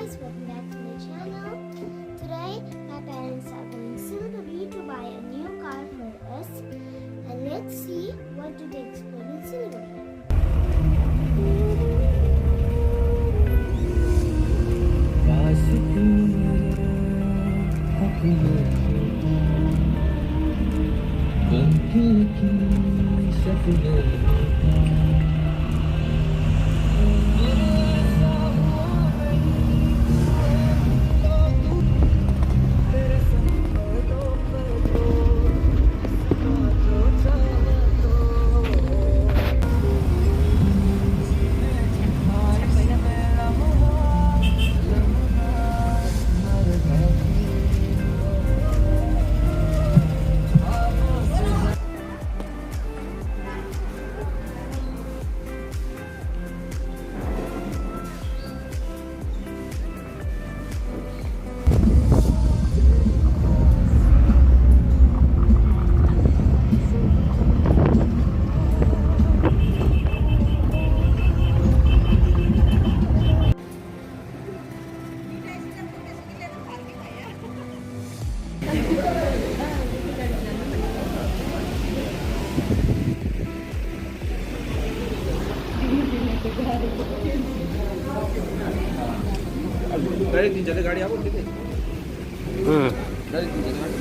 guys, welcome back to my channel. Today my parents are going simply to buy a new car for us, and let's see what do they explore in Siliguri. Direct दिन चले गाड़ी आप कितने direct दिन चले गाड़ी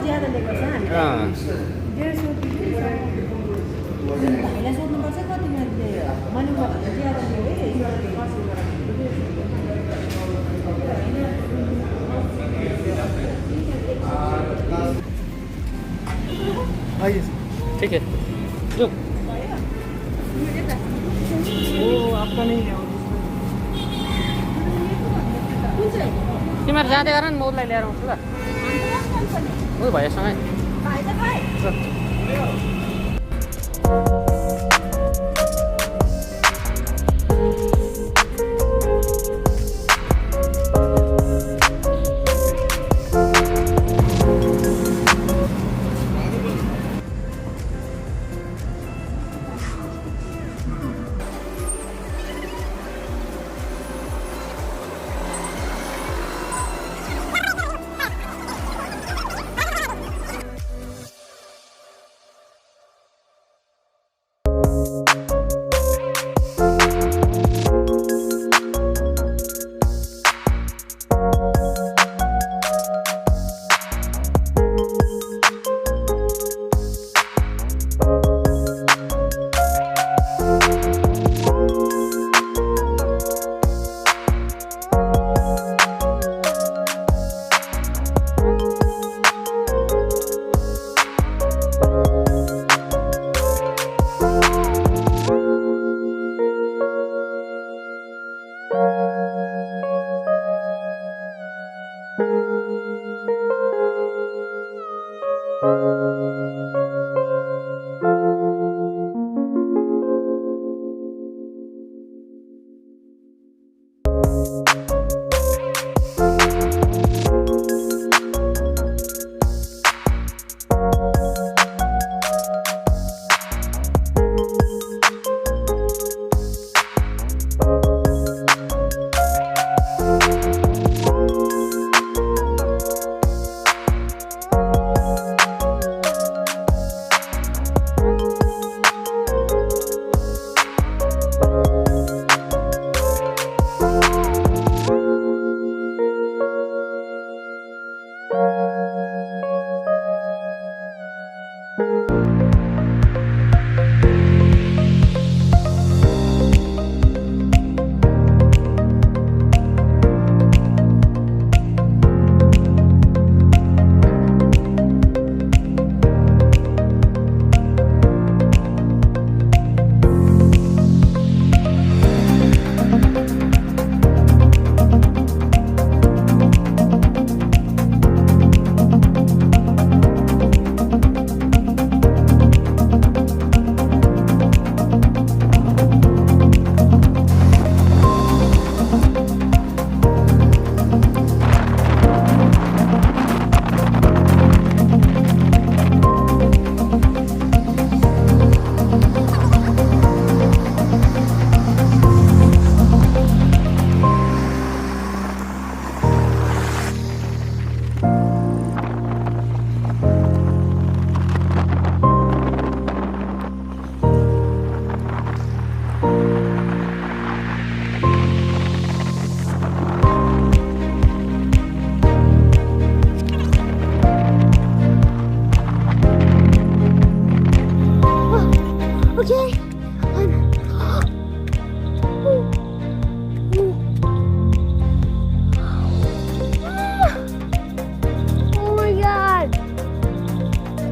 ज्यादा लिएको छ हामी 150 भाइलाई सोध्नुपर्छ कति मैले ज्यादा लियो है ठीक है जो वो आपका नहीं है तिमीहरू जाँदै गर न म उसलाई लिएर आउँछु ल ऊ भैयासँगै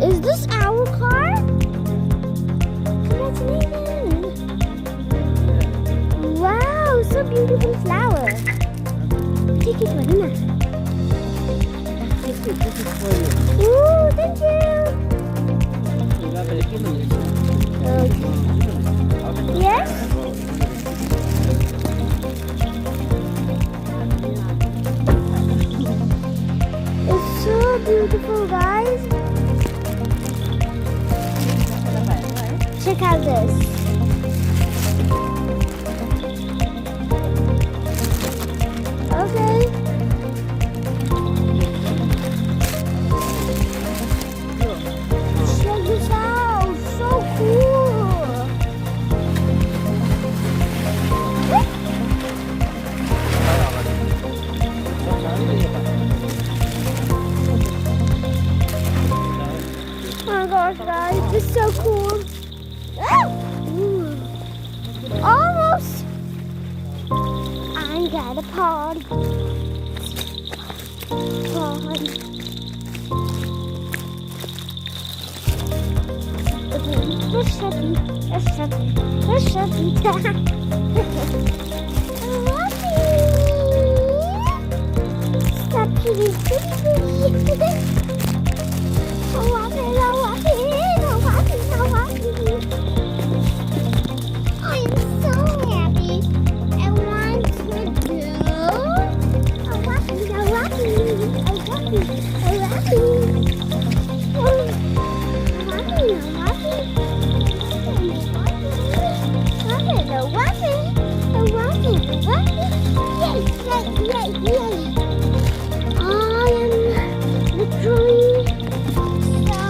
Is this our car? Congratulations! Wow, so beautiful flower. Take it, Marina. This is for you. Ooh, thank you. You got the kilo. Okay. Yes? It's so beautiful, guys. Check out this. Okay. Check this out. So cool. Oh my gosh, guys, this is so cool. Ooh. Almost. I got a pod. Push happy. Stop kitty, kitty. I'm so happy. I want to do a wappy. Yay. I am literally so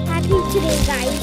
happy today, guys.